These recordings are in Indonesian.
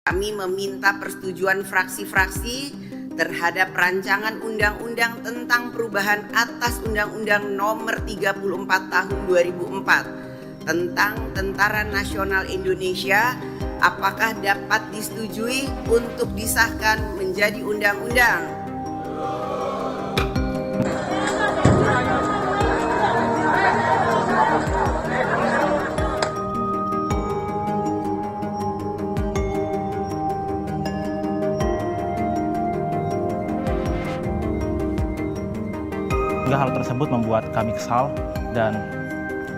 Kami meminta persetujuan fraksi-fraksi terhadap rancangan undang-undang tentang perubahan atas Undang-Undang Nomor 34 Tahun 2004 tentang Tentara Nasional Indonesia. Apakah dapat disetujui untuk disahkan menjadi undang-undang? Hal tersebut membuat kami kesal dan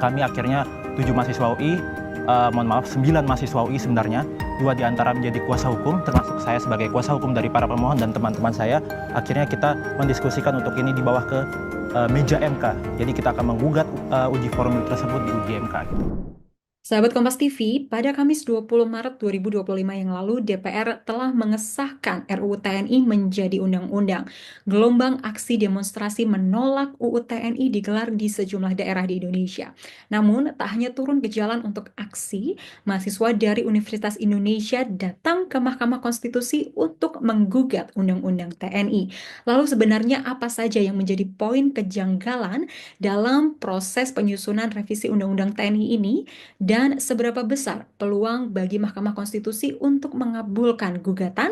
kami akhirnya 7 mahasiswa UI, 9 mahasiswa UI sebenarnya, 2 diantara menjadi kuasa hukum, termasuk saya sebagai kuasa hukum dari para pemohon dan teman-teman saya. Akhirnya kita mendiskusikan untuk ini di bawah ke meja MK. Jadi kita akan menggugat uji formil tersebut di uji MK. Sahabat Kompas TV, pada Kamis 20 Maret 2025 yang lalu, DPR telah mengesahkan RUU TNI menjadi undang-undang. Gelombang aksi demonstrasi menolak UU TNI digelar di sejumlah daerah di Indonesia. Namun, tak hanya turun ke jalan untuk aksi, mahasiswa dari Universitas Indonesia datang ke Mahkamah Konstitusi untuk menggugat Undang-Undang TNI. Lalu sebenarnya apa saja yang menjadi poin kejanggalan dalam proses penyusunan revisi Undang-Undang TNI ini? Dan seberapa besar peluang bagi Mahkamah Konstitusi untuk mengabulkan gugatan?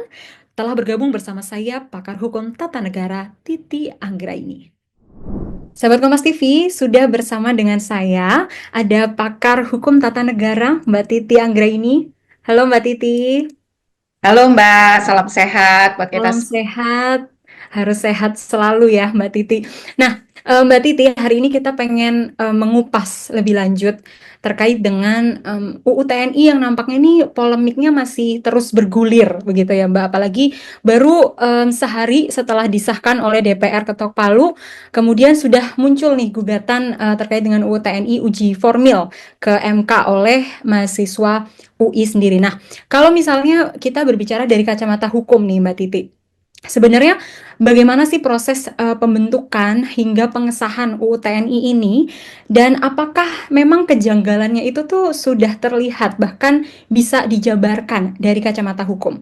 Telah bergabung bersama saya pakar hukum tata negara Titi Anggraini. Sahabat Kompas TV, sudah bersama dengan saya ada pakar hukum tata negara Mbak Titi Anggraini. Halo Mbak Titi. Halo Mbak, salam sehat buat kita. Salam sehat, harus sehat selalu ya Mbak Titi. Nah, Mbak Titi, hari ini kita pengen mengupas lebih lanjut terkait dengan UU TNI yang nampaknya ini polemiknya masih terus bergulir begitu ya Mbak. Apalagi baru sehari setelah disahkan oleh DPR Ketok Palu, kemudian sudah muncul nih gugatan terkait dengan UU TNI uji formil ke MK oleh mahasiswa UI sendiri. Nah, kalau misalnya kita berbicara dari kacamata hukum nih Mbak Titi, sebenarnya bagaimana sih proses pembentukan hingga pengesahan UU TNI ini, dan apakah memang kejanggalannya itu tuh sudah terlihat bahkan bisa dijabarkan dari kacamata hukum?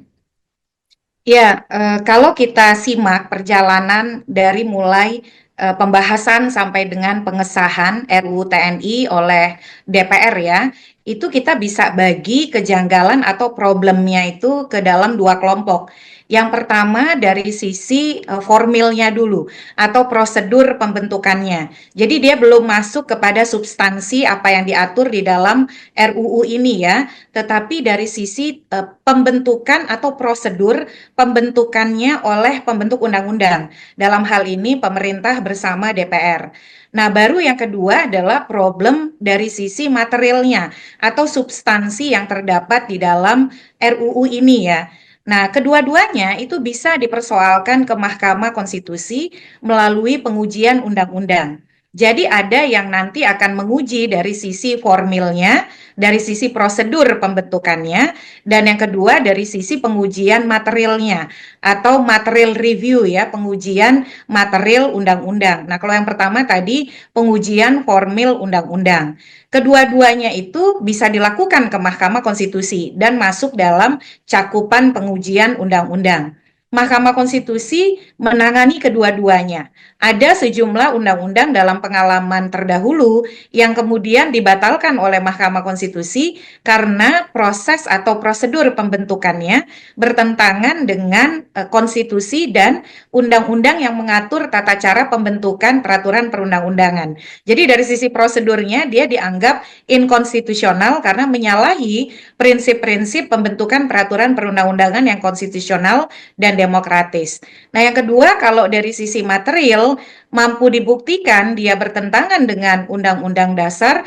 Ya, kalau kita simak perjalanan dari mulai pembahasan sampai dengan pengesahan RUU TNI oleh DPR ya, itu kita bisa bagi kejanggalan atau problemnya itu ke dalam 2 kelompok. Yang pertama dari sisi formilnya dulu atau prosedur pembentukannya. Jadi dia belum masuk kepada substansi apa yang diatur di dalam RUU ini ya, tetapi dari sisi pembentukan atau prosedur pembentukannya oleh pembentuk undang-undang. Dalam hal ini pemerintah bersama DPR. Nah, baru yang kedua adalah problem dari sisi materialnya atau substansi yang terdapat di dalam RUU ini ya. Nah, kedua-duanya itu bisa dipersoalkan ke Mahkamah Konstitusi melalui pengujian undang-undang. Jadi ada yang nanti akan menguji dari sisi formilnya, dari sisi prosedur pembentukannya, dan yang kedua dari sisi pengujian materialnya atau material review ya, pengujian material undang-undang. Nah, kalau yang pertama tadi pengujian formil undang-undang. Kedua-duanya itu bisa dilakukan ke Mahkamah Konstitusi dan masuk dalam cakupan pengujian undang-undang. Mahkamah Konstitusi menangani kedua-duanya. Ada sejumlah undang-undang dalam pengalaman terdahulu yang kemudian dibatalkan oleh Mahkamah Konstitusi karena proses atau prosedur pembentukannya bertentangan dengan konstitusi dan undang-undang yang mengatur tata cara pembentukan peraturan perundang-undangan. Jadi dari sisi prosedurnya dia dianggap inkonstitusional karena menyalahi prinsip-prinsip pembentukan peraturan perundang-undangan yang konstitusional dan demokratis. Nah, yang kedua, kalau dari sisi material mampu dibuktikan dia bertentangan dengan Undang-Undang Dasar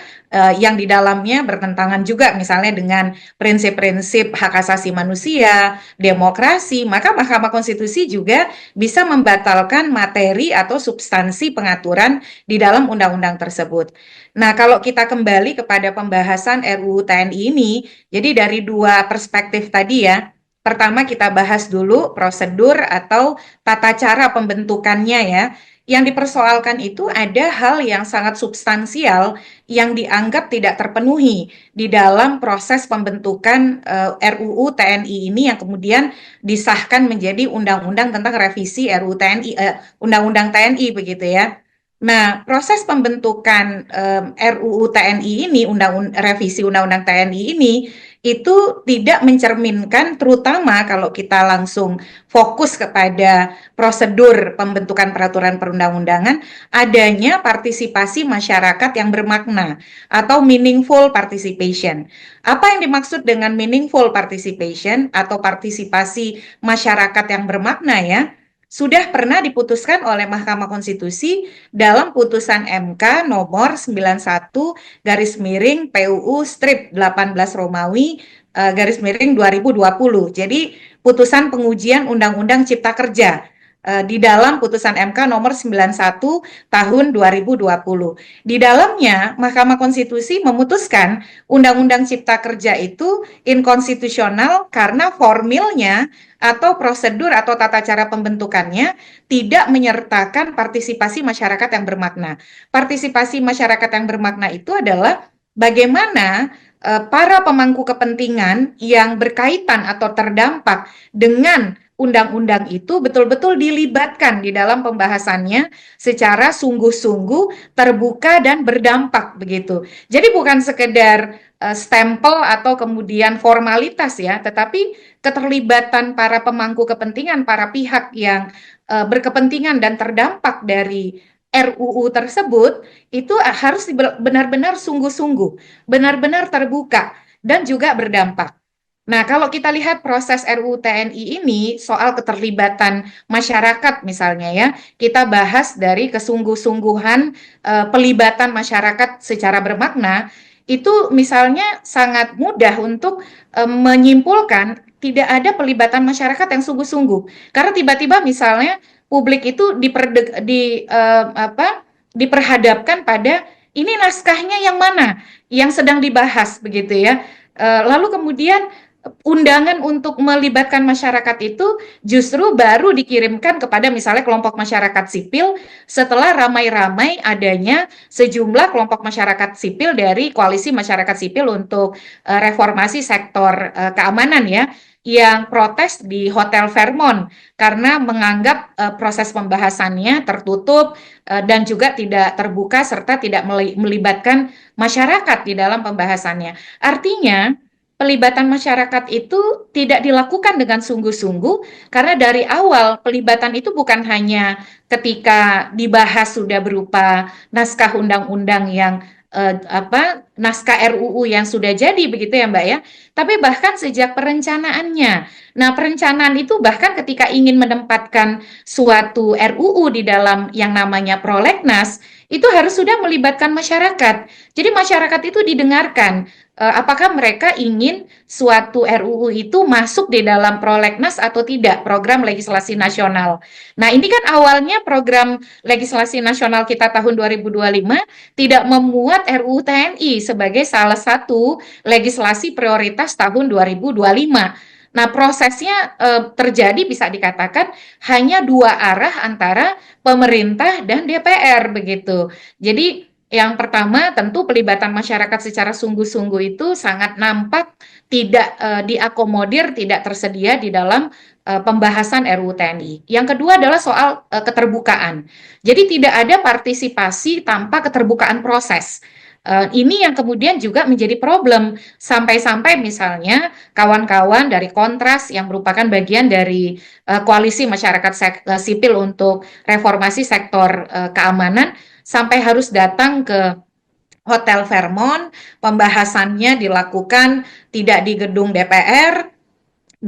yang di dalamnya bertentangan juga misalnya dengan prinsip-prinsip hak asasi manusia, demokrasi, maka Mahkamah Konstitusi juga bisa membatalkan materi atau substansi pengaturan di dalam undang-undang tersebut. Nah, kalau kita kembali kepada pembahasan RUU TNI ini, jadi dari 2 perspektif tadi ya. Pertama kita bahas dulu prosedur atau tata cara pembentukannya ya. Yang dipersoalkan itu ada hal yang sangat substansial yang dianggap tidak terpenuhi di dalam proses pembentukan RUU TNI ini yang kemudian disahkan menjadi undang-undang tentang revisi RUU TNI, undang-undang TNI begitu ya. Nah, proses pembentukan RUU TNI ini, revisi undang-undang TNI ini itu tidak mencerminkan, terutama kalau kita langsung fokus kepada prosedur pembentukan peraturan perundang-undangan, adanya partisipasi masyarakat yang bermakna atau meaningful participation. Apa yang dimaksud dengan meaningful participation atau partisipasi masyarakat yang bermakna ya? Sudah pernah diputuskan oleh Mahkamah Konstitusi dalam putusan MK nomor 91 garis miring PUU strip 18 Romawi garis miring 2020. Jadi putusan pengujian Undang-Undang Cipta Kerja di dalam putusan MK nomor 91 tahun 2020. Di dalamnya Mahkamah Konstitusi memutuskan Undang-Undang Cipta Kerja itu inkonstitusional karena formilnya atau prosedur atau tata cara pembentukannya tidak menyertakan partisipasi masyarakat yang bermakna. Partisipasi masyarakat yang bermakna itu adalah bagaimana para pemangku kepentingan yang berkaitan atau terdampak dengan undang-undang itu betul-betul dilibatkan di dalam pembahasannya secara sungguh-sungguh, terbuka dan berdampak begitu. Jadi bukan sekedar stempel atau kemudian formalitas ya, tetapi keterlibatan para pemangku kepentingan, para pihak yang berkepentingan dan terdampak dari RUU tersebut itu harus benar-benar sungguh-sungguh, benar-benar terbuka dan juga berdampak. Nah, kalau kita lihat proses RUU TNI ini soal keterlibatan masyarakat misalnya ya, kita bahas dari kesungguh-sungguhan pelibatan masyarakat secara bermakna, itu misalnya sangat mudah untuk menyimpulkan tidak ada pelibatan masyarakat yang sungguh-sungguh. Karena tiba-tiba misalnya publik itu diperhadapkan pada ini naskahnya yang mana yang sedang dibahas begitu ya. Lalu kemudian undangan untuk melibatkan masyarakat itu justru baru dikirimkan kepada misalnya kelompok masyarakat sipil setelah ramai-ramai adanya sejumlah kelompok masyarakat sipil dari Koalisi Masyarakat Sipil untuk Reformasi Sektor Keamanan ya, yang protes di Hotel Fairmont karena menganggap proses pembahasannya tertutup dan juga tidak terbuka serta tidak melibatkan masyarakat di dalam pembahasannya. Artinya pelibatan masyarakat itu tidak dilakukan dengan sungguh-sungguh karena dari awal pelibatan itu bukan hanya ketika dibahas sudah berupa naskah undang-undang yang naskah RUU yang sudah jadi begitu ya Mbak ya, tapi bahkan sejak perencanaannya. Nah, perencanaan itu bahkan ketika ingin menempatkan suatu RUU di dalam yang namanya prolegnas, itu harus sudah melibatkan masyarakat. Jadi masyarakat itu didengarkan apakah mereka ingin suatu RUU itu masuk di dalam prolegnas atau tidak, program legislasi nasional. Nah, ini kan awalnya program legislasi nasional kita tahun 2025 tidak memuat RUU TNI sebagai salah satu legislasi prioritas tahun 2025. Nah, prosesnya terjadi bisa dikatakan hanya dua arah antara pemerintah dan DPR begitu. Jadi yang pertama tentu pelibatan masyarakat secara sungguh-sungguh itu sangat nampak tidak diakomodir, tidak tersedia di dalam pembahasan RUU TNI. Yang kedua adalah soal keterbukaan. Jadi tidak ada partisipasi tanpa keterbukaan proses. Ini yang kemudian juga menjadi problem sampai-sampai misalnya kawan-kawan dari Kontras yang merupakan bagian dari Koalisi Masyarakat Sipil untuk Reformasi Sektor Keamanan sampai harus datang ke Hotel Fairmont, pembahasannya dilakukan tidak di gedung DPR,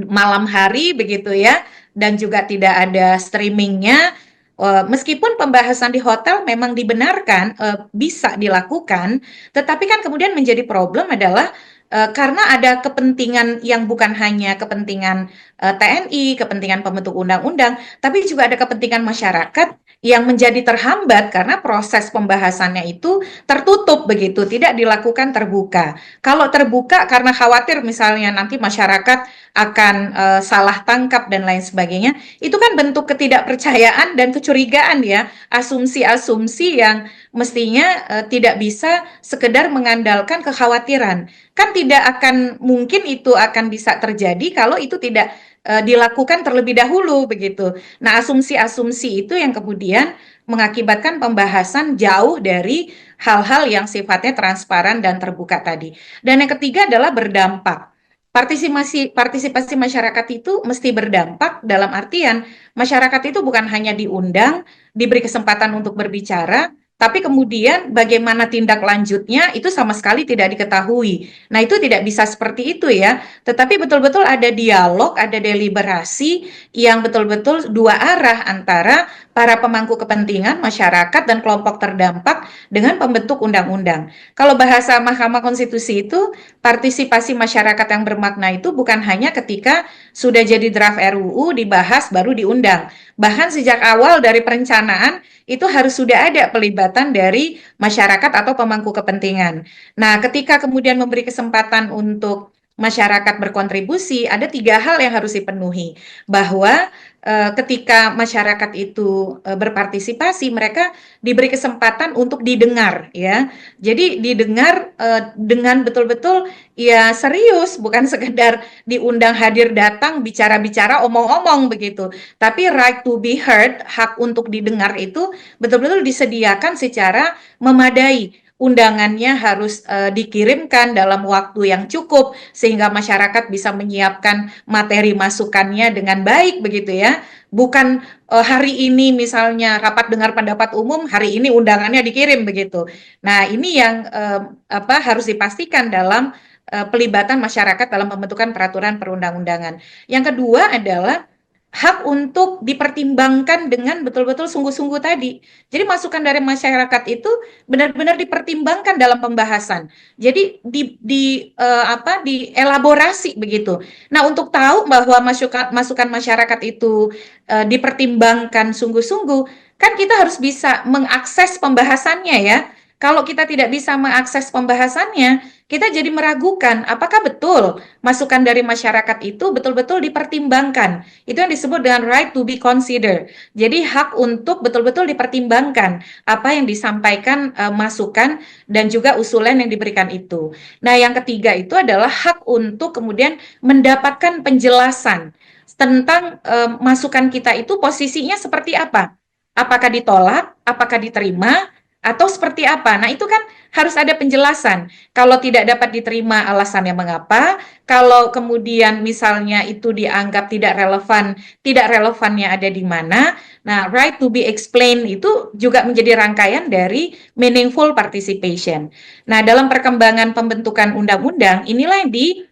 malam hari begitu ya, dan juga tidak ada streamingnya. Meskipun pembahasan di hotel memang dibenarkan bisa dilakukan, tetapi kan kemudian menjadi problem adalah karena ada kepentingan yang bukan hanya kepentingan TNI, kepentingan pembentuk undang-undang, tapi juga ada kepentingan masyarakat yang menjadi terhambat karena proses pembahasannya itu tertutup begitu, tidak dilakukan terbuka. Kalau terbuka karena khawatir misalnya nanti masyarakat akan salah tangkap dan lain sebagainya, itu kan bentuk ketidakpercayaan dan kecurigaan ya, asumsi-asumsi yang mestinya tidak bisa sekedar mengandalkan kekhawatiran. Kan tidak akan mungkin itu akan bisa terjadi kalau itu tidak dilakukan terlebih dahulu begitu. Nah, asumsi-asumsi itu yang kemudian mengakibatkan pembahasan jauh dari hal-hal yang sifatnya transparan dan terbuka tadi. Dan yang ketiga adalah berdampak. Partisipasi masyarakat itu mesti berdampak dalam artian masyarakat itu bukan hanya diundang, diberi kesempatan untuk berbicara, tapi kemudian bagaimana tindak lanjutnya itu sama sekali tidak diketahui. Nah, itu tidak bisa seperti itu ya. Tetapi betul-betul ada dialog, ada deliberasi yang betul-betul dua arah antara para pemangku kepentingan, masyarakat, dan kelompok terdampak dengan pembentuk undang-undang. Kalau bahasa Mahkamah Konstitusi itu, partisipasi masyarakat yang bermakna itu bukan hanya ketika sudah jadi draft RUU dibahas baru diundang. Bahkan sejak awal dari perencanaan itu harus sudah ada pelibatan dari masyarakat atau pemangku kepentingan. Nah, ketika kemudian memberi kesempatan untuk masyarakat berkontribusi, ada 3 hal yang harus dipenuhi. Bahwa ketika masyarakat itu berpartisipasi, mereka diberi kesempatan untuk didengar, ya. Jadi didengar dengan betul-betul ya serius, bukan sekedar diundang hadir datang bicara-bicara omong-omong begitu. Tapi right to be heard, hak untuk didengar itu betul-betul disediakan secara memadai. Undangannya harus dikirimkan dalam waktu yang cukup sehingga masyarakat bisa menyiapkan materi masukannya dengan baik begitu ya. Bukan hari ini misalnya rapat dengar pendapat umum, hari ini undangannya dikirim begitu. Nah, ini yang harus dipastikan dalam pelibatan masyarakat dalam pembentukan peraturan perundang-undangan. Yang kedua adalah hak untuk dipertimbangkan dengan betul-betul sungguh-sungguh tadi. Jadi masukan dari masyarakat itu benar-benar dipertimbangkan dalam pembahasan. Jadi dielaborasi begitu. Nah, untuk tahu bahwa masukan masyarakat itu dipertimbangkan sungguh-sungguh, kan kita harus bisa mengakses pembahasannya ya. Kalau kita tidak bisa mengakses pembahasannya, kita jadi meragukan apakah betul masukan dari masyarakat itu betul-betul dipertimbangkan. Itu yang disebut dengan right to be considered. Jadi hak untuk betul-betul dipertimbangkan apa yang disampaikan masukan dan juga usulan yang diberikan itu. Nah, yang ketiga itu adalah hak untuk kemudian mendapatkan penjelasan tentang masukan kita itu posisinya seperti apa. Apakah ditolak, apakah diterima, atau seperti apa? Nah, itu kan harus ada penjelasan. Kalau tidak dapat diterima alasannya mengapa, kalau kemudian misalnya itu dianggap tidak relevan, tidak relevannya ada di mana. Nah, right to be explained itu juga menjadi rangkaian dari meaningful participation. Nah, dalam perkembangan pembentukan undang-undang, inilah yang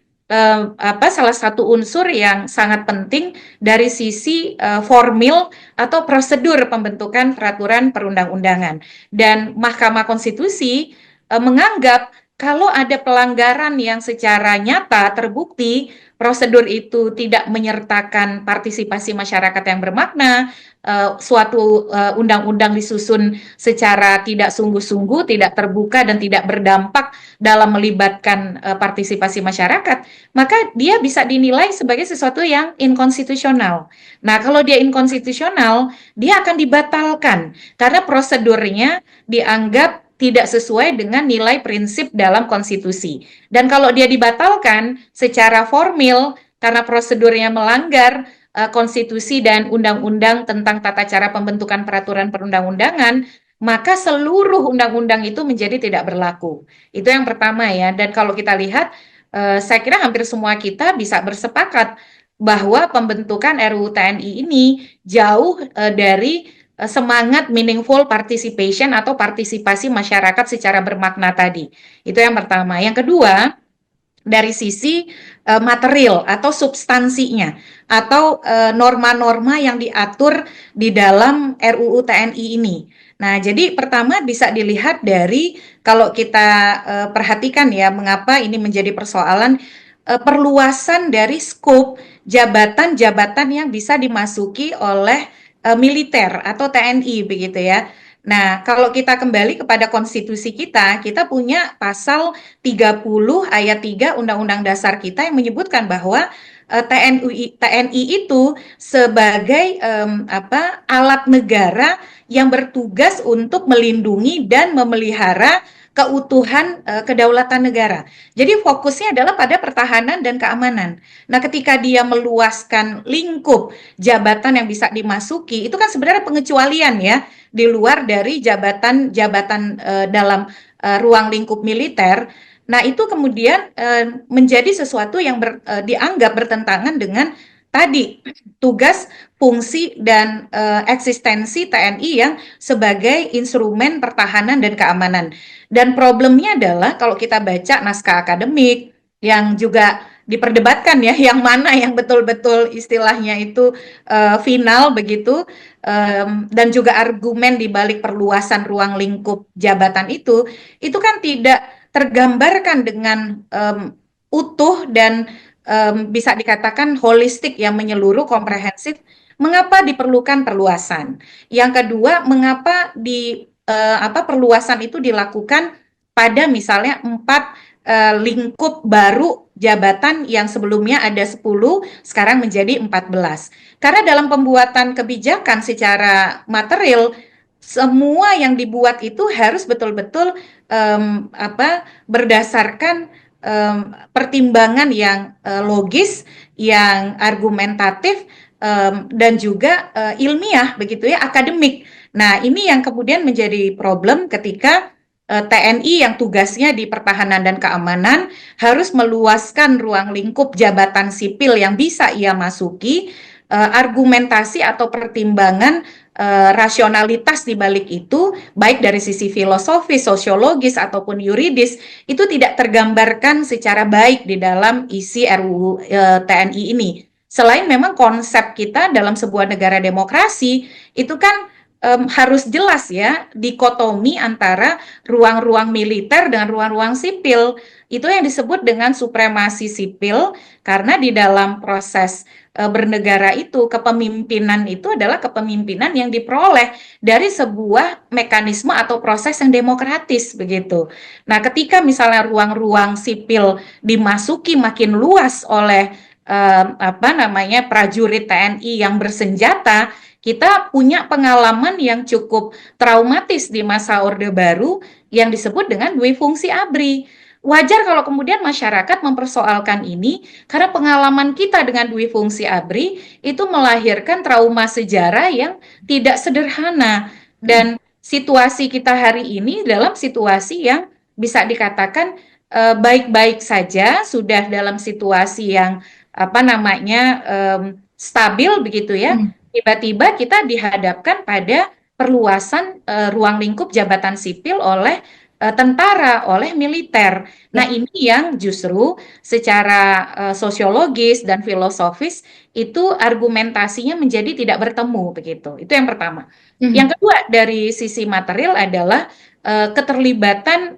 salah satu unsur yang sangat penting dari sisi formil atau prosedur pembentukan peraturan perundang-undangan. Dan Mahkamah Konstitusi menganggap kalau ada pelanggaran yang secara nyata terbukti, prosedur itu tidak menyertakan partisipasi masyarakat yang bermakna, suatu undang-undang disusun secara tidak sungguh-sungguh, tidak terbuka dan tidak berdampak dalam melibatkan partisipasi masyarakat, maka dia bisa dinilai sebagai sesuatu yang inkonstitusional. Nah, kalau dia inkonstitusional, dia akan dibatalkan karena prosedurnya dianggap tidak sesuai dengan nilai prinsip dalam konstitusi. Dan kalau dia dibatalkan secara formil karena prosedurnya melanggar konstitusi dan undang-undang tentang tata cara pembentukan peraturan perundang-undangan, maka seluruh undang-undang itu menjadi tidak berlaku. Itu yang pertama ya. Dan kalau kita lihat, saya kira hampir semua kita bisa bersepakat bahwa pembentukan RUU TNI ini jauh dari semangat meaningful participation atau partisipasi masyarakat secara bermakna tadi. Itu yang pertama. Yang kedua, dari sisi material atau substansinya atau norma-norma yang diatur di dalam RUU TNI ini. Nah, jadi pertama bisa dilihat dari kalau kita perhatikan ya mengapa ini menjadi persoalan perluasan dari skop jabatan-jabatan yang bisa dimasuki oleh militer atau TNI begitu ya. Nah, kalau kita kembali kepada konstitusi kita, kita punya pasal 30 ayat 3 Undang-Undang Dasar kita yang menyebutkan bahwa TNI itu sebagai alat negara yang bertugas untuk melindungi dan memelihara keutuhan kedaulatan negara. Jadi fokusnya adalah pada pertahanan dan keamanan. Nah, ketika dia meluaskan lingkup jabatan yang bisa dimasuki, itu kan sebenarnya pengecualian ya, di luar dari jabatan-jabatan dalam ruang lingkup militer. Nah, itu kemudian menjadi sesuatu yang dianggap bertentangan dengan tadi tugas, fungsi, dan eksistensi TNI yang sebagai instrumen pertahanan dan keamanan. Dan problemnya adalah kalau kita baca naskah akademik yang juga diperdebatkan ya, yang mana yang betul-betul istilahnya itu final begitu, dan juga argumen di balik perluasan ruang lingkup jabatan itu kan tidak tergambarkan dengan utuh dan bisa dikatakan holistik yang menyeluruh, komprehensif. Mengapa diperlukan perluasan? Yang kedua, mengapa perluasan itu dilakukan pada misalnya 4 lingkup baru jabatan yang sebelumnya ada 10, sekarang menjadi 14. Karena dalam pembuatan kebijakan secara material, semua yang dibuat itu harus betul-betul berdasarkan pertimbangan yang logis, yang argumentatif, dan juga ilmiah begitu ya, akademik. Nah, ini yang kemudian menjadi problem ketika TNI yang tugasnya di pertahanan dan keamanan harus meluaskan ruang lingkup jabatan sipil yang bisa ia masuki. Argumentasi atau pertimbangan rasionalitas di balik itu, baik dari sisi filosofis, sosiologis, ataupun yuridis, itu tidak tergambarkan secara baik di dalam isi RUU TNI ini. Selain memang konsep kita dalam sebuah negara demokrasi, itu kan harus jelas ya, dikotomi antara ruang-ruang militer dengan ruang-ruang sipil. Itu yang disebut dengan supremasi sipil, karena di dalam proses bernegara itu, kepemimpinan itu adalah kepemimpinan yang diperoleh dari sebuah mekanisme atau proses yang demokratis begitu. Nah, ketika misalnya ruang-ruang sipil dimasuki makin luas oleh prajurit TNI yang bersenjata, kita punya pengalaman yang cukup traumatis di masa Orde Baru yang disebut dengan dui fungsi ABRI. Wajar kalau kemudian masyarakat mempersoalkan ini, karena pengalaman kita dengan dui fungsi ABRI itu melahirkan trauma sejarah yang tidak sederhana. Dan situasi kita hari ini dalam situasi yang bisa dikatakan baik-baik saja, sudah dalam situasi yang stabil begitu ya. Tiba-tiba kita dihadapkan pada perluasan ruang lingkup jabatan sipil oleh tentara, oleh militer. Nah, ini yang justru secara sosiologis dan filosofis itu argumentasinya menjadi tidak bertemu begitu. Itu yang pertama. Yang kedua, dari sisi material adalah keterlibatan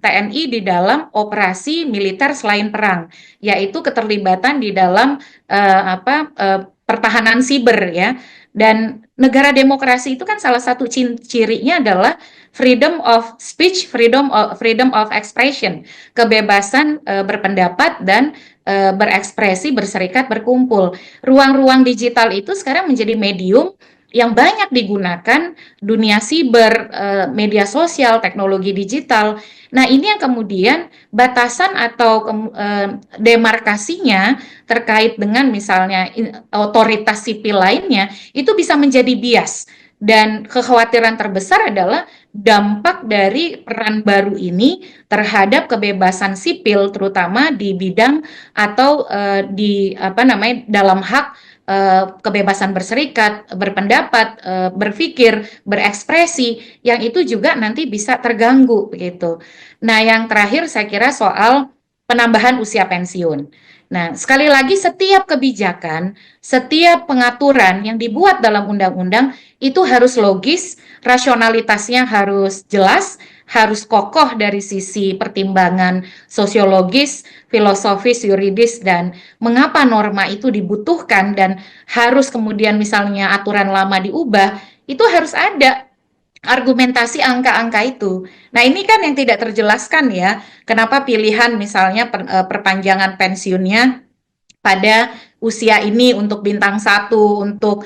TNI di dalam operasi militer selain perang, yaitu keterlibatan di dalam pertahanan siber ya. Dan negara demokrasi itu kan salah satu cirinya adalah freedom of speech, freedom of expression, kebebasan berpendapat dan berekspresi, berserikat, berkumpul. Ruang-ruang digital itu sekarang menjadi medium yang banyak digunakan, dunia siber, media sosial, teknologi digital. Nah, ini yang kemudian batasan atau demarkasinya terkait dengan misalnya otoritas sipil lainnya itu bisa menjadi bias. Dan kekhawatiran terbesar adalah dampak dari peran baru ini terhadap kebebasan sipil, terutama di bidang atau dalam hak kebebasan berserikat, berpendapat, berpikir, berekspresi, yang itu juga nanti bisa terganggu begitu. Nah, yang terakhir saya kira soal penambahan usia pensiun. Nah, sekali lagi setiap kebijakan, setiap pengaturan yang dibuat dalam undang-undang itu harus logis, rasionalitasnya harus jelas, harus kokoh dari sisi pertimbangan sosiologis, filosofis, yuridis, dan mengapa norma itu dibutuhkan dan harus kemudian misalnya aturan lama diubah, itu harus ada argumentasi angka-angka itu. Nah, ini kan yang tidak terjelaskan ya. Kenapa pilihan misalnya perpanjangan pensiunnya pada usia ini untuk bintang satu, untuk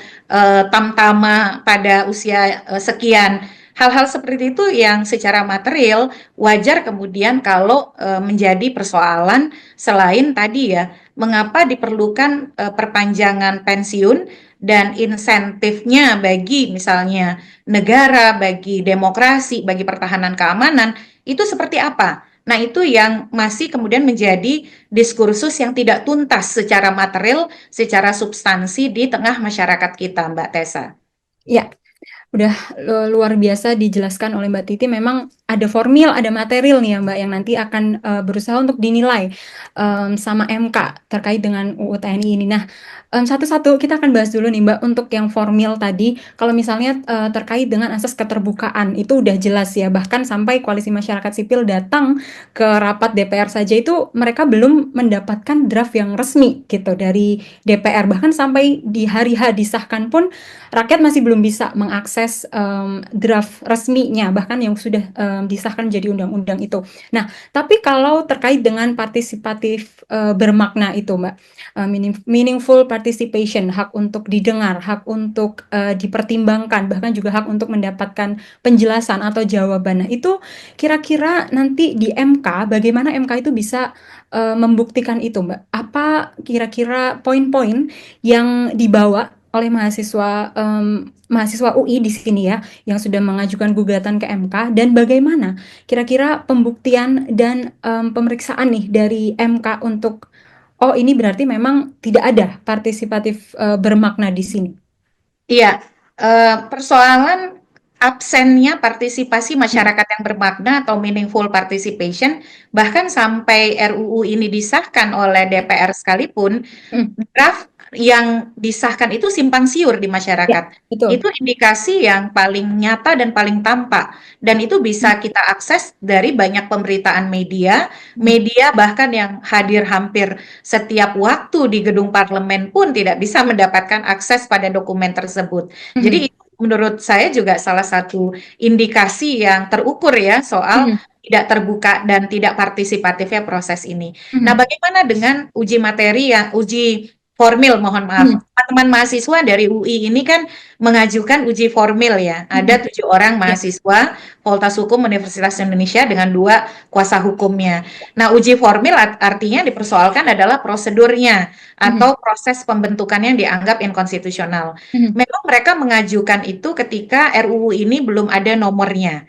tamtama pada usia sekian. Hal-hal seperti itu yang secara material wajar kemudian kalau menjadi persoalan selain tadi ya, mengapa diperlukan perpanjangan pensiun dan insentifnya bagi misalnya negara, bagi demokrasi, bagi pertahanan keamanan, itu seperti apa? Nah, itu yang masih kemudian menjadi diskursus yang tidak tuntas secara material, secara substansi di tengah masyarakat kita, Mbak Tessa. Ya, udah luar biasa dijelaskan oleh Mbak Titi. Memang ada formil, ada material nih ya Mbak, yang nanti akan berusaha untuk dinilai sama MK terkait dengan UU TNI ini. Nah, satu-satu kita akan bahas dulu nih Mbak. Untuk yang formil tadi, kalau misalnya terkait dengan asas keterbukaan, itu udah jelas ya. Bahkan sampai koalisi masyarakat sipil datang ke rapat DPR saja itu mereka belum mendapatkan draft yang resmi gitu dari DPR. Bahkan sampai di hari H disahkan pun rakyat masih belum bisa mengakses draft resminya, bahkan yang sudah disahkan jadi undang-undang itu. Nah, tapi kalau terkait dengan partisipatif bermakna itu, Mbak, meaningful participation, hak untuk didengar, hak untuk dipertimbangkan, bahkan juga hak untuk mendapatkan penjelasan atau jawaban. Nah, itu kira-kira nanti di MK, bagaimana MK itu bisa membuktikan itu, Mbak? Apa kira-kira poin-poin yang dibawa oleh mahasiswa UI di sini ya, yang sudah mengajukan gugatan ke MK, dan bagaimana kira-kira pembuktian dan pemeriksaan nih dari MK untuk oh ini berarti memang tidak ada partisipatif bermakna di sini. Iya, persoalan absennya partisipasi masyarakat yang bermakna atau meaningful participation, bahkan sampai RUU ini disahkan oleh DPR sekalipun, draft yang disahkan itu simpang siur di Ya, masyarakat. betul. Itu indikasi yang paling nyata dan paling tampak, dan itu bisa kita akses dari banyak pemberitaan media bahkan yang hadir hampir setiap waktu di gedung parlemen pun tidak bisa mendapatkan akses pada dokumen tersebut. Jadi menurut saya juga salah satu indikasi yang terukur ya soal tidak terbuka dan tidak partisipatifnya proses ini. Nah, bagaimana dengan uji materi yang uji formil, mohon maaf. Teman-teman mahasiswa dari UI ini kan mengajukan uji formil ya. Ada 7 orang mahasiswa Fakultas Hukum Universitas Indonesia dengan 2 kuasa hukumnya. Nah, uji formil artinya dipersoalkan adalah prosedurnya atau proses pembentukannya yang dianggap inkonstitusional. Memang mereka mengajukan itu ketika RUU ini belum ada nomornya.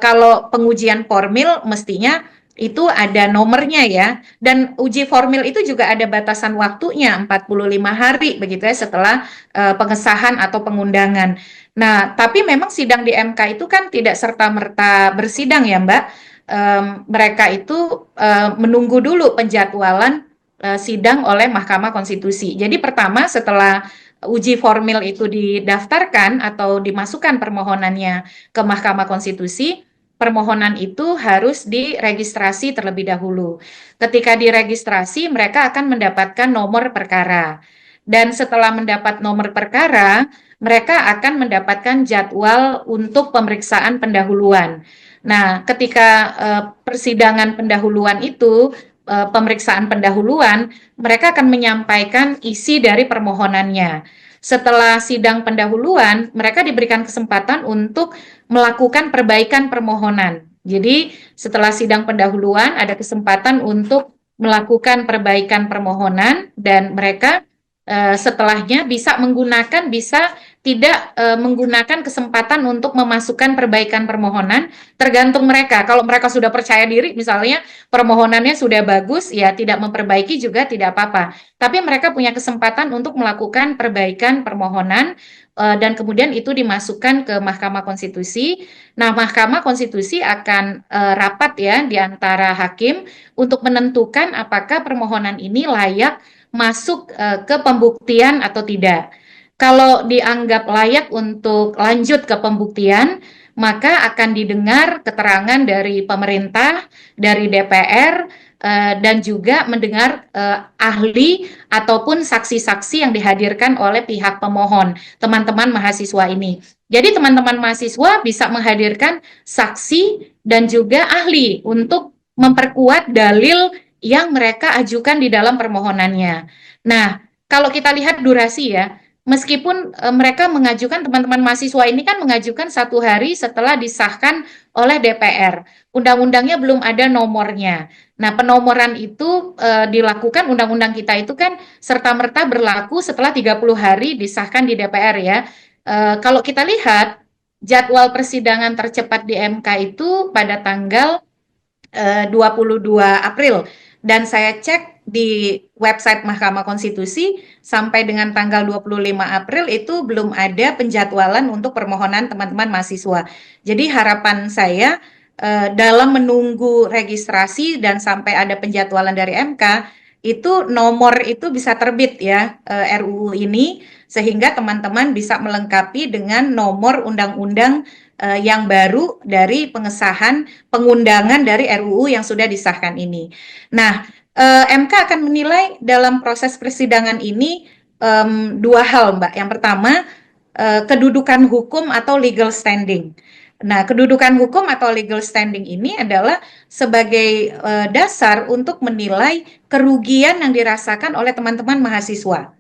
Kalau pengujian formil mestinya itu ada nomornya ya, dan uji formil itu juga ada batasan waktunya 45 hari begitu ya setelah pengesahan atau pengundangan. Nah, tapi memang sidang di MK itu kan tidak serta-merta bersidang ya Mbak. Mereka itu menunggu dulu penjadwalan sidang oleh Mahkamah Konstitusi. Jadi pertama setelah uji formil itu didaftarkan atau dimasukkan permohonannya ke Mahkamah Konstitusi, permohonan itu harus diregistrasi terlebih dahulu. Ketika diregistrasi, mereka akan mendapatkan nomor perkara. Dan setelah mendapat nomor perkara, mereka akan mendapatkan jadwal untuk pemeriksaan pendahuluan. Nah, ketika persidangan pendahuluan itu, pemeriksaan pendahuluan, mereka akan menyampaikan isi dari permohonannya. Setelah sidang pendahuluan, mereka diberikan kesempatan untuk melakukan perbaikan permohonan. Jadi, setelah sidang pendahuluan, ada kesempatan untuk melakukan perbaikan permohonan, dan mereka setelahnya bisa tidak menggunakan kesempatan untuk memasukkan perbaikan permohonan, tergantung mereka. Kalau mereka sudah percaya diri, misalnya permohonannya sudah bagus, ya tidak memperbaiki juga tidak apa-apa. Tapi mereka punya kesempatan untuk melakukan perbaikan permohonan, dan kemudian itu dimasukkan ke Mahkamah Konstitusi. Nah, Mahkamah Konstitusi akan rapat ya di antara hakim untuk menentukan apakah permohonan ini layak masuk ke pembuktian atau tidak. Kalau dianggap layak untuk lanjut ke pembuktian, maka akan didengar keterangan dari pemerintah, dari DPR, dan juga mendengar ahli ataupun saksi-saksi yang dihadirkan oleh pihak pemohon, teman-teman mahasiswa ini. Jadi teman-teman mahasiswa bisa menghadirkan saksi dan juga ahli untuk memperkuat dalil yang mereka ajukan di dalam permohonannya. Nah, kalau kita lihat durasi ya, meskipun mereka mengajukan, teman-teman mahasiswa ini kan mengajukan 1 hari setelah disahkan oleh DPR. Undang-undangnya belum ada nomornya. Nah, penomoran itu dilakukan, undang-undang kita itu kan serta-merta berlaku setelah 30 hari disahkan di DPR ya. Kalau kita lihat jadwal persidangan tercepat di MK itu pada tanggal 22 April, dan saya cek di website Mahkamah Konstitusi sampai dengan tanggal 25 April itu belum ada penjadwalan untuk permohonan teman-teman mahasiswa. Jadi harapan saya dalam menunggu registrasi dan sampai ada penjadwalan dari MK, itu nomor itu bisa terbit ya, RUU ini, sehingga teman-teman bisa melengkapi dengan nomor undang-undang yang baru dari pengesahan pengundangan dari RUU yang sudah disahkan ini. Nah, MK akan menilai dalam proses persidangan ini dua hal, Mbak. Yang pertama, kedudukan hukum atau legal standing. Nah, kedudukan hukum atau legal standing ini adalah sebagai dasar untuk menilai kerugian yang dirasakan oleh teman-teman mahasiswa.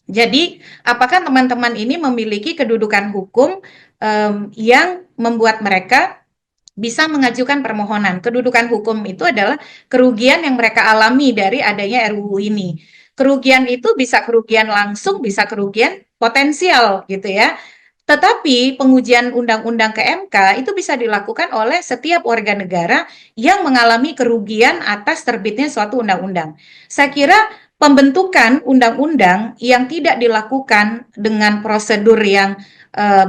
Jadi, apakah teman-teman ini memiliki kedudukan hukum yang membuat mereka bisa mengajukan permohonan? Kedudukan hukum itu adalah kerugian yang mereka alami dari adanya RUU ini. Kerugian itu bisa kerugian langsung, bisa kerugian potensial gitu ya. Tetapi pengujian undang-undang ke MK itu bisa dilakukan oleh setiap warga negara yang mengalami kerugian atas terbitnya suatu undang-undang. Saya kira pembentukan undang-undang yang tidak dilakukan dengan prosedur yang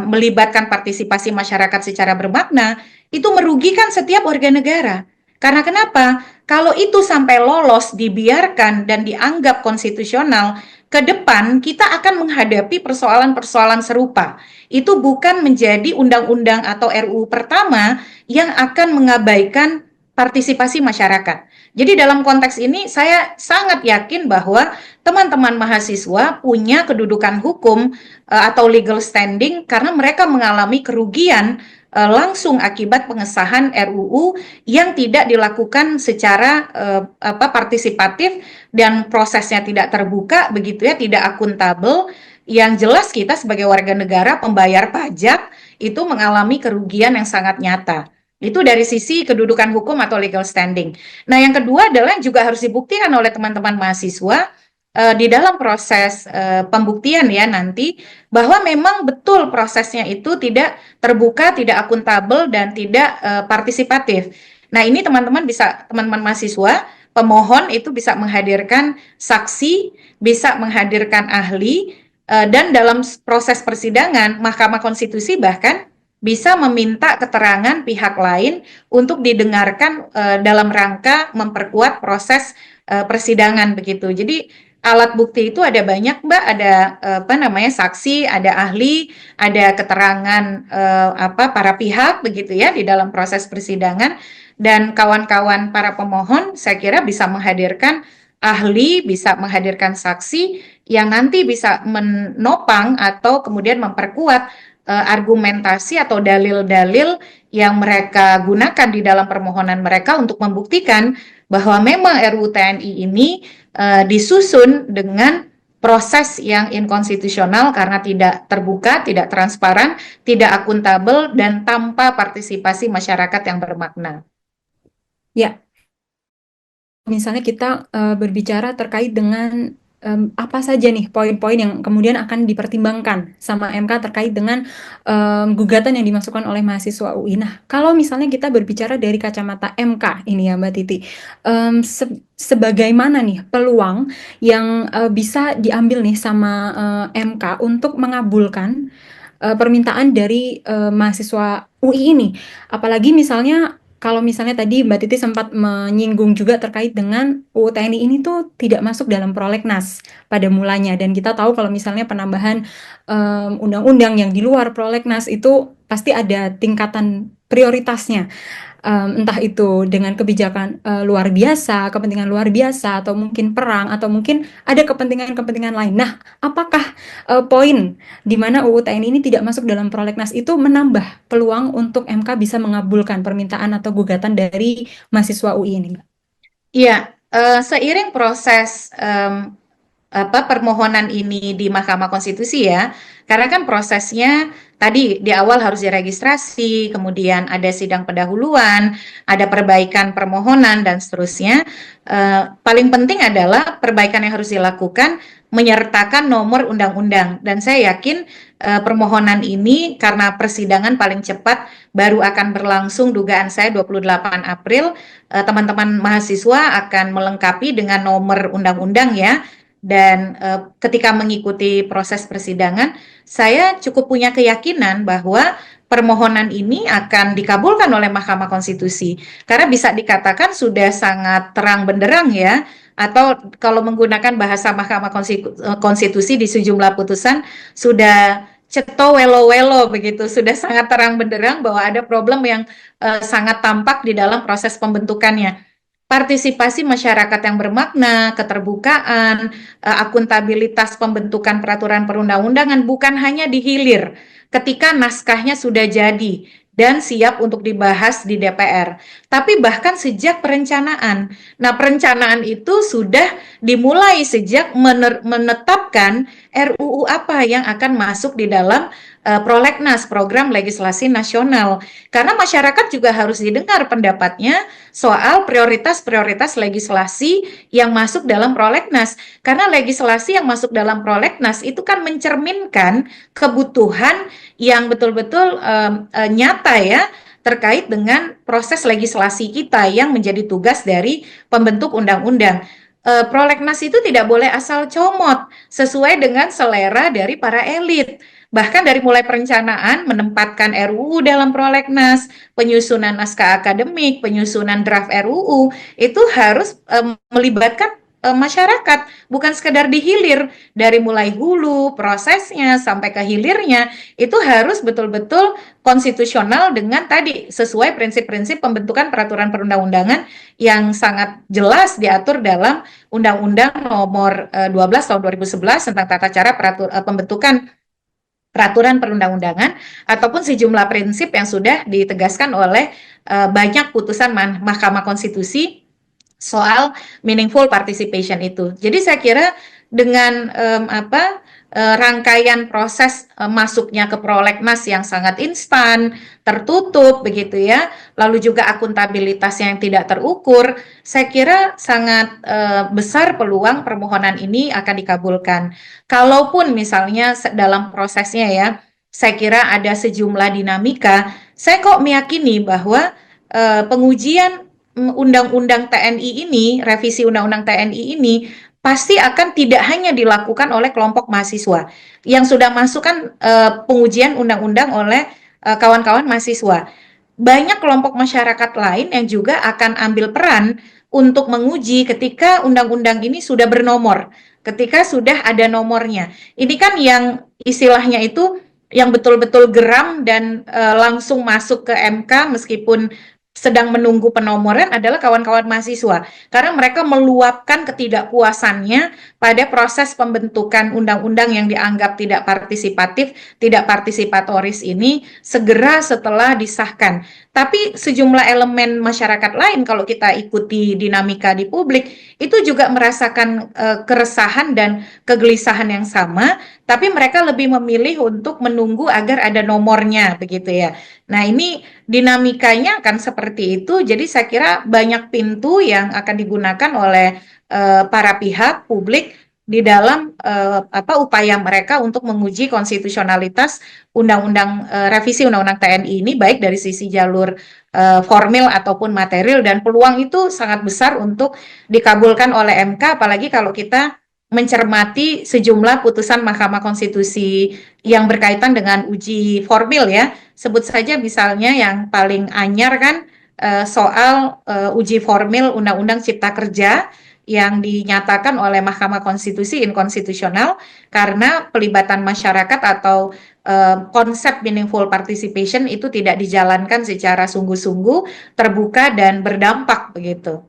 melibatkan partisipasi masyarakat secara bermakna, itu merugikan setiap warga negara. Karena kenapa? Kalau itu sampai lolos, dibiarkan, dan dianggap konstitusional, ke depan kita akan menghadapi persoalan-persoalan serupa. Itu bukan menjadi undang-undang atau RUU pertama yang akan mengabaikan partisipasi masyarakat. Jadi dalam konteks ini saya sangat yakin bahwa teman-teman mahasiswa punya kedudukan hukum atau legal standing karena mereka mengalami kerugian langsung akibat pengesahan RUU yang tidak dilakukan secara partisipatif dan prosesnya tidak terbuka begitu ya, tidak akuntabel. Yang jelas kita sebagai warga negara pembayar pajak itu mengalami kerugian yang sangat nyata. Itu dari sisi kedudukan hukum atau legal standing. Nah, yang kedua adalah juga harus dibuktikan oleh teman-teman mahasiswa di dalam proses pembuktian ya nanti, bahwa memang betul prosesnya itu tidak terbuka, tidak akuntabel, dan tidak partisipatif. Nah, ini teman-teman mahasiswa, pemohon itu bisa menghadirkan saksi, bisa menghadirkan ahli, dan dalam proses persidangan, Mahkamah Konstitusi bahkan bisa meminta keterangan pihak lain untuk didengarkan dalam rangka memperkuat proses persidangan begitu. Jadi alat bukti itu ada banyak, Mbak, ada saksi, ada ahli, ada keterangan para pihak begitu ya di dalam proses persidangan, dan kawan-kawan para pemohon saya kira bisa menghadirkan ahli, bisa menghadirkan saksi yang nanti bisa menopang atau kemudian memperkuat argumentasi atau dalil-dalil yang mereka gunakan di dalam permohonan mereka untuk membuktikan bahwa memang RUU TNI ini disusun dengan proses yang inkonstitusional karena tidak terbuka, tidak transparan, tidak akuntabel, dan tanpa partisipasi masyarakat yang bermakna. Ya, misalnya kita berbicara terkait dengan apa saja nih poin-poin yang kemudian akan dipertimbangkan sama MK terkait dengan gugatan yang dimasukkan oleh mahasiswa UI. Nah, kalau misalnya kita berbicara dari kacamata MK ini ya Mbak Titi, sebagaimana nih peluang yang bisa diambil nih sama MK untuk mengabulkan permintaan dari mahasiswa UI ini, apalagi misalnya kalau misalnya tadi Mbak Titi sempat menyinggung juga terkait dengan UU TNI ini tuh tidak masuk dalam prolegnas pada mulanya, dan kita tahu kalau misalnya penambahan undang-undang yang di luar prolegnas itu pasti ada tingkatan prioritasnya. Entah itu dengan kebijakan luar biasa, kepentingan luar biasa, atau mungkin perang, atau mungkin ada kepentingan-kepentingan lain. Nah, apakah poin di mana UU TNI ini tidak masuk dalam prolegnas itu menambah peluang untuk MK bisa mengabulkan permintaan atau gugatan dari mahasiswa UI ini, Mbak? Iya, seiring proses permohonan ini di Mahkamah Konstitusi ya, karena kan prosesnya tadi di awal harus diregistrasi, kemudian ada sidang pendahuluan, ada perbaikan permohonan dan seterusnya. Paling penting adalah perbaikan yang harus dilakukan menyertakan nomor undang-undang, dan saya yakin permohonan ini karena persidangan paling cepat baru akan berlangsung, dugaan saya 28 April, teman-teman mahasiswa akan melengkapi dengan nomor undang-undang ya. Dan ketika mengikuti proses persidangan, saya cukup punya keyakinan bahwa permohonan ini akan dikabulkan oleh Mahkamah Konstitusi. Karena bisa dikatakan sudah sangat terang benderang ya, atau kalau menggunakan bahasa Mahkamah Konstitusi di sejumlah putusan sudah ceto welo-welo begitu, sudah sangat terang benderang bahwa ada problem yang sangat tampak di dalam proses pembentukannya. Partisipasi masyarakat yang bermakna, keterbukaan, akuntabilitas pembentukan peraturan perundang-undangan bukan hanya di hilir ketika naskahnya sudah jadi dan siap untuk dibahas di DPR, tapi bahkan sejak perencanaan. Nah, perencanaan itu sudah dimulai sejak menetapkan RUU apa yang akan masuk di dalam prolegnas, program legislasi nasional. Karena masyarakat juga harus didengar pendapatnya soal prioritas-prioritas legislasi yang masuk dalam prolegnas. Karena legislasi yang masuk dalam prolegnas itu kan mencerminkan kebutuhan yang betul-betul nyata ya, terkait dengan proses legislasi kita yang menjadi tugas dari pembentuk undang-undang. Prolegnas itu tidak boleh asal comot sesuai dengan selera dari para elit. Bahkan dari mulai perencanaan, menempatkan RUU dalam prolegnas, penyusunan naskah akademik, penyusunan draft RUU, itu harus melibatkan masyarakat, bukan sekedar dihilir. Dari mulai hulu, prosesnya, sampai ke hilirnya, itu harus betul-betul konstitusional dengan tadi, sesuai prinsip-prinsip pembentukan peraturan perundang-undangan yang sangat jelas diatur dalam Undang-Undang Nomor 12 Tahun 2011 tentang tata cara pembentukan peraturan perundang-undangan, ataupun sejumlah prinsip yang sudah ditegaskan oleh banyak putusan Mahkamah Konstitusi soal meaningful participation itu. Jadi saya kira dengan rangkaian proses masuknya ke prolegnas yang sangat instan, tertutup begitu ya, lalu juga akuntabilitas yang tidak terukur, saya kira sangat besar peluang permohonan ini akan dikabulkan. Kalaupun misalnya dalam prosesnya ya, saya kira ada sejumlah dinamika, saya kok meyakini bahwa pengujian Undang-Undang TNI ini, revisi Undang-Undang TNI ini pasti akan tidak hanya dilakukan oleh kelompok mahasiswa yang sudah masuk kan pengujian undang-undang oleh kawan-kawan mahasiswa. Banyak kelompok masyarakat lain yang juga akan ambil peran untuk menguji ketika undang-undang ini sudah bernomor, ketika sudah ada nomornya. Ini kan yang istilahnya itu yang betul-betul geram dan langsung masuk ke MK meskipun sedang menunggu penomoran adalah kawan-kawan mahasiswa, karena mereka meluapkan ketidakpuasannya pada proses pembentukan undang-undang yang dianggap tidak partisipatif, tidak partisipatoris ini segera setelah disahkan. Tapi sejumlah elemen masyarakat lain, kalau kita ikuti dinamika di publik, itu juga merasakan keresahan dan kegelisahan yang sama, tapi mereka lebih memilih untuk menunggu agar ada nomornya, begitu ya. Nah, ini dinamikanya akan seperti itu. Jadi saya kira banyak pintu yang akan digunakan oleh para pihak publik di dalam upaya mereka untuk menguji konstitusionalitas revisi Undang-Undang TNI ini, baik dari sisi jalur formil ataupun material, dan peluang itu sangat besar untuk dikabulkan oleh MK, apalagi kalau kita mencermati sejumlah putusan Mahkamah Konstitusi yang berkaitan dengan uji formil ya. Sebut saja misalnya yang paling anyar kan soal uji formil Undang-Undang Cipta Kerja yang dinyatakan oleh Mahkamah Konstitusi inkonstitusional karena pelibatan masyarakat atau konsep meaningful participation itu tidak dijalankan secara sungguh-sungguh, terbuka dan berdampak begitu.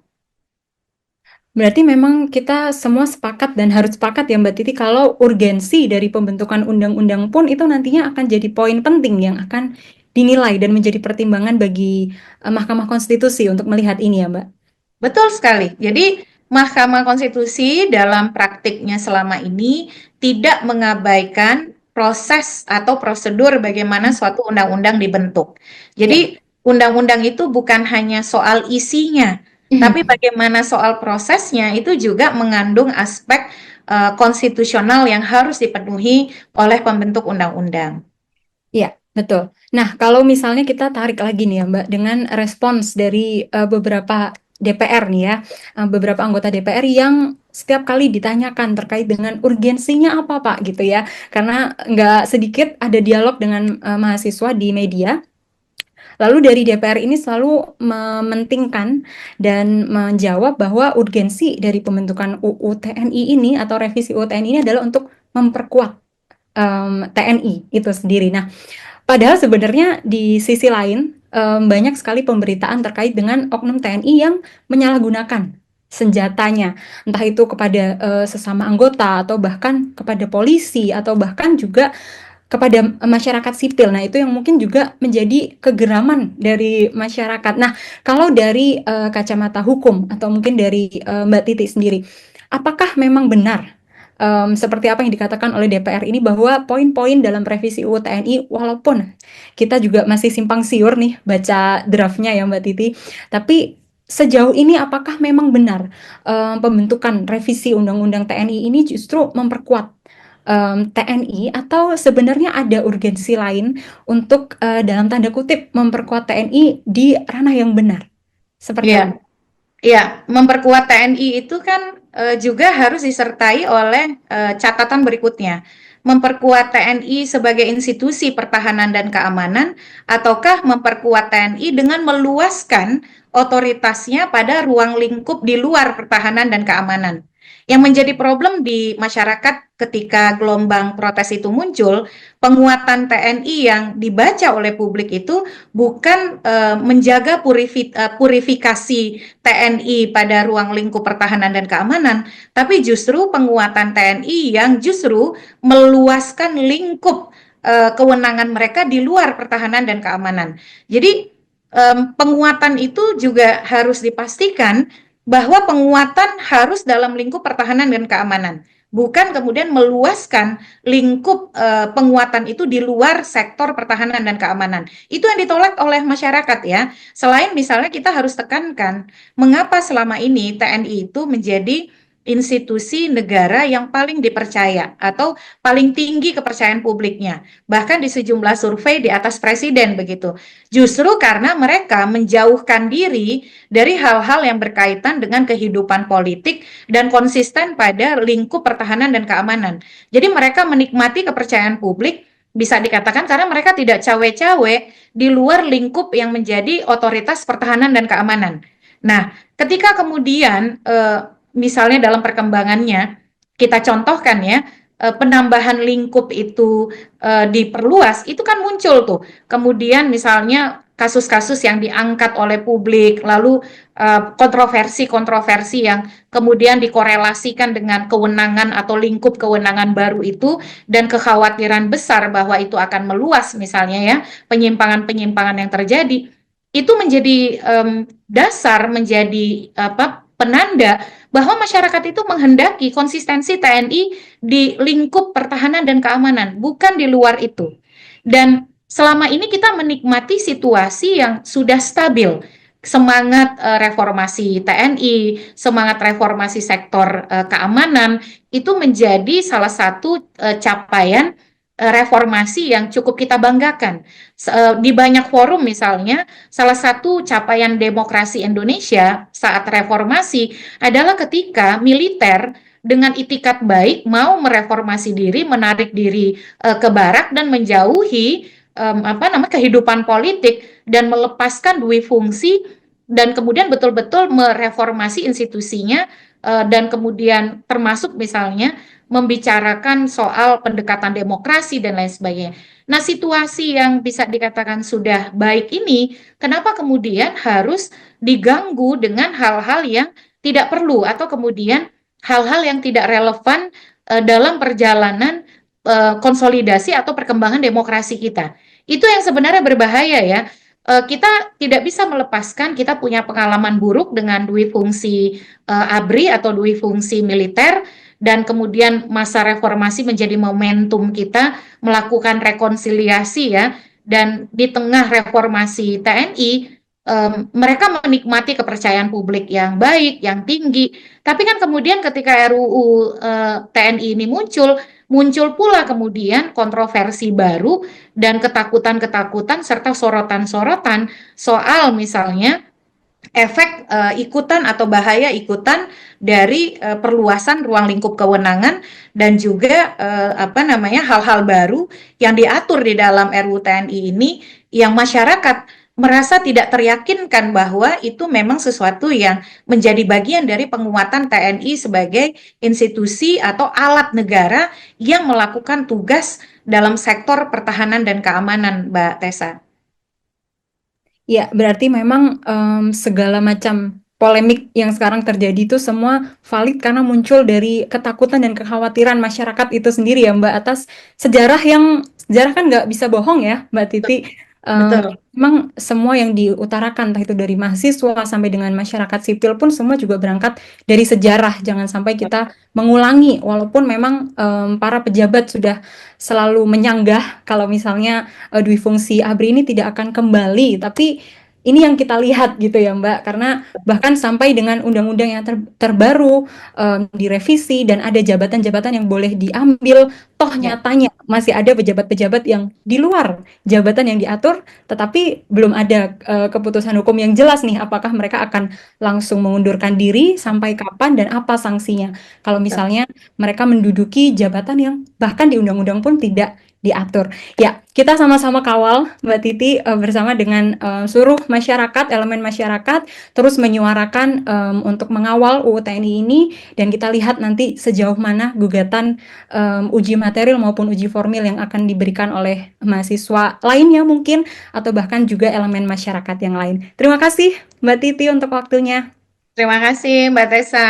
Berarti memang kita semua sepakat dan harus sepakat ya Mbak Titi kalau urgensi dari pembentukan undang-undang pun itu nantinya akan jadi poin penting yang akan dinilai dan menjadi pertimbangan bagi Mahkamah Konstitusi untuk melihat ini ya Mbak. Betul sekali. Jadi Mahkamah Konstitusi dalam praktiknya selama ini tidak mengabaikan proses atau prosedur bagaimana suatu undang-undang dibentuk. Jadi undang-undang itu bukan hanya soal isinya, tapi bagaimana soal prosesnya itu juga mengandung aspek konstitusional yang harus dipenuhi oleh pembentuk undang-undang. Iya, betul. Nah, kalau misalnya kita tarik lagi nih ya Mbak, dengan respons dari beberapa DPR nih ya, beberapa anggota DPR yang setiap kali ditanyakan terkait dengan urgensinya apa Pak gitu ya, karena nggak sedikit ada dialog dengan mahasiswa di media. Lalu dari DPR ini selalu mementingkan dan menjawab bahwa urgensi dari pembentukan UU TNI ini atau revisi UU TNI ini adalah untuk memperkuat TNI itu sendiri. Nah, padahal sebenarnya di sisi lain banyak sekali pemberitaan terkait dengan oknum TNI yang menyalahgunakan senjatanya, entah itu kepada sesama anggota atau bahkan kepada polisi atau bahkan juga kepada masyarakat sipil. Nah, itu yang mungkin juga menjadi kegeraman dari masyarakat. Nah, kalau dari kacamata hukum atau mungkin dari Mbak Titi sendiri, apakah memang benar seperti apa yang dikatakan oleh DPR ini bahwa poin-poin dalam revisi UU TNI walaupun kita juga masih simpang siur nih baca draftnya ya Mbak Titi, tapi sejauh ini apakah memang benar pembentukan revisi Undang-Undang TNI ini justru memperkuat TNI atau sebenarnya ada urgensi lain untuk dalam tanda kutip memperkuat TNI di ranah yang benar? Seperti Iya. apa? Ya, memperkuat TNI itu kan juga harus disertai oleh catatan berikutnya. Memperkuat TNI sebagai institusi pertahanan dan keamanan, ataukah memperkuat TNI dengan meluaskan otoritasnya pada ruang lingkup di luar pertahanan dan keamanan. Yang menjadi problem di masyarakat ketika gelombang protes itu muncul, penguatan TNI yang dibaca oleh publik itu bukan menjaga purifikasi TNI pada ruang lingkup pertahanan dan keamanan, tapi justru penguatan TNI yang justru meluaskan lingkup kewenangan mereka di luar pertahanan dan keamanan. Jadi penguatan itu juga harus dipastikan bahwa penguatan harus dalam lingkup pertahanan dan keamanan, bukan kemudian meluaskan lingkup penguatan itu di luar sektor pertahanan dan keamanan. Itu yang ditolak oleh masyarakat ya. Selain misalnya kita harus tekankan mengapa selama ini TNI itu menjadi institusi negara yang paling dipercaya atau paling tinggi kepercayaan publiknya. Bahkan di sejumlah survei di atas presiden begitu. Justru karena mereka menjauhkan diri dari hal-hal yang berkaitan dengan kehidupan politik dan konsisten pada lingkup pertahanan dan keamanan. Jadi mereka menikmati kepercayaan publik bisa dikatakan karena mereka tidak cawe-cawe di luar lingkup yang menjadi otoritas pertahanan dan keamanan. Nah, ketika kemudian misalnya dalam perkembangannya kita contohkan ya penambahan lingkup itu diperluas, itu kan muncul tuh. Kemudian misalnya kasus-kasus yang diangkat oleh publik, lalu kontroversi-kontroversi yang kemudian dikorelasikan dengan kewenangan atau lingkup kewenangan baru itu, dan kekhawatiran besar bahwa itu akan meluas misalnya ya, penyimpangan-penyimpangan yang terjadi, itu menjadi dasar, menjadi penanda bahwa masyarakat itu menghendaki konsistensi TNI di lingkup pertahanan dan keamanan, bukan di luar itu. Dan selama ini kita menikmati situasi yang sudah stabil. Semangat reformasi TNI, semangat reformasi sektor keamanan, itu menjadi salah satu capaian reformasi yang cukup kita banggakan. Di banyak forum misalnya, salah satu capaian demokrasi Indonesia saat reformasi adalah ketika militer dengan itikat baik mau mereformasi diri, menarik diri ke barak dan menjauhi kehidupan politik dan melepaskan dui fungsi dan kemudian betul-betul mereformasi institusinya, dan kemudian termasuk misalnya membicarakan soal pendekatan demokrasi dan lain sebagainya. Nah, situasi yang bisa dikatakan sudah baik ini, kenapa kemudian harus diganggu dengan hal-hal yang tidak perlu atau kemudian hal-hal yang tidak relevan dalam perjalanan konsolidasi atau perkembangan demokrasi kita. Itu yang sebenarnya berbahaya ya. Kita tidak bisa melepaskan kita punya pengalaman buruk dengan dui fungsi ABRI atau dui fungsi militer, dan kemudian masa reformasi menjadi momentum kita melakukan rekonsiliasi ya, dan di tengah reformasi TNI mereka menikmati kepercayaan publik yang baik, yang tinggi, tapi kan kemudian ketika RUU TNI ini muncul pula kemudian kontroversi baru dan ketakutan-ketakutan serta sorotan-sorotan soal misalnya efek ikutan atau bahaya ikutan dari perluasan ruang lingkup kewenangan, dan juga hal-hal baru yang diatur di dalam RUU TNI ini yang masyarakat merasa tidak teryakinkan bahwa itu memang sesuatu yang menjadi bagian dari penguatan TNI sebagai institusi atau alat negara yang melakukan tugas dalam sektor pertahanan dan keamanan, Mbak Tessa. Ya, berarti memang segala macam polemik yang sekarang terjadi itu semua valid karena muncul dari ketakutan dan kekhawatiran masyarakat itu sendiri ya Mbak, atas sejarah kan nggak bisa bohong ya Mbak Titi. Betul. Memang semua yang diutarakan, entah itu dari mahasiswa sampai dengan masyarakat sipil pun semua juga berangkat dari sejarah. Jangan sampai kita mengulangi, walaupun memang para pejabat sudah selalu menyanggah kalau misalnya dui fungsi ABRI ini tidak akan kembali, tapi ini yang kita lihat gitu ya Mbak, karena bahkan sampai dengan undang-undang yang terbaru direvisi dan ada jabatan-jabatan yang boleh diambil, toh Ya. nyatanya masih ada pejabat-pejabat yang di luar jabatan yang diatur, tetapi belum ada keputusan hukum yang jelas nih, apakah mereka akan langsung mengundurkan diri, sampai kapan, dan apa sanksinya kalau misalnya mereka menduduki jabatan yang bahkan di undang-undang pun tidak diatur. Ya, kita sama-sama kawal Mbak Titi bersama dengan seluruh masyarakat, elemen masyarakat, terus menyuarakan untuk mengawal UU TNI ini, dan kita lihat nanti sejauh mana gugatan uji material maupun uji formil yang akan diberikan oleh mahasiswa lainnya mungkin, atau bahkan juga elemen masyarakat yang lain. Terima kasih Mbak Titi untuk waktunya. Terima kasih Mbak Tessa.